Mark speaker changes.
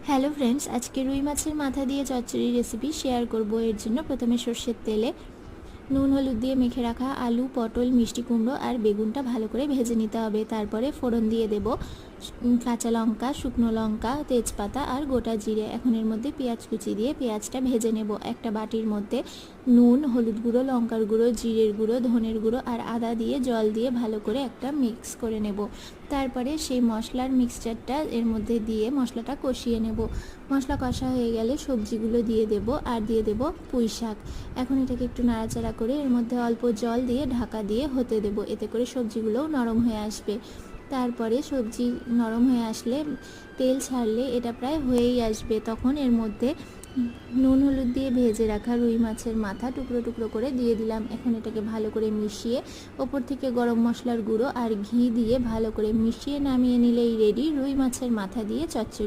Speaker 1: Hello friends, আজকে রুই মাছের মাথা দিয়ে চচ্চড়ি রেসিপি শেয়ার করব। এর জন্য প্রথমে সর্ষের তেলে নুন হলুদ দিয়ে মেখে রাখা আলু, পটল, মিষ্টি কুমড়ো আর বেগুনটা ভালো করে ভেজে নিতে হবে। তারপরে ফোড়ন দিয়ে দেব কাঁচা লঙ্কা, শুকনো লঙ্কা, তেজপাতা আর গোটা জিরে। এখন এর মধ্যে পেঁয়াজ কুচি দিয়ে পেঁয়াজটা ভেজে নেব। একটা বাটির মধ্যে নুন, হলুদ গুঁড়ো, লঙ্কার গুঁড়ো, জিরের গুঁড়ো, ধনের গুঁড়ো আর আদা দিয়ে জল দিয়ে ভালো করে একটা মিক্স করে নেব। তারপরে সেই মশলার মিক্সচারটা এর মধ্যে দিয়ে মশলাটা কষিয়ে নেব। মশলা কষা হয়ে গেলে সবজিগুলো দিয়ে দেব আর দিয়ে দেব পুঁই শাক। এখন এটাকে একটু নাড়াচাড়া করে এর মধ্যে অল্প জল দিয়ে ঢাকা দিয়ে হতে দেব। এতে করে সবজিগুলোও নরম হয়ে আসবে। তারপরে সবজি নরম হয়ে আসলে তেল ছাড়লে এটা প্রায় হয়েই আসবে। তখন এর মধ্যে নুন হলুদ দিয়ে ভেজে রাখা রুই মাছের মাথা টুকরো টুকরো করে দিয়ে দিলাম। এখন এটাকে ভালো করে মিশিয়ে ওপর থেকে গরম মশলার গুঁড়ো আর ঘি দিয়ে ভালো করে মিশিয়ে নামিয়ে নিলেই রেডি রুই মাছের মাথা দিয়ে চচ্চড়ি।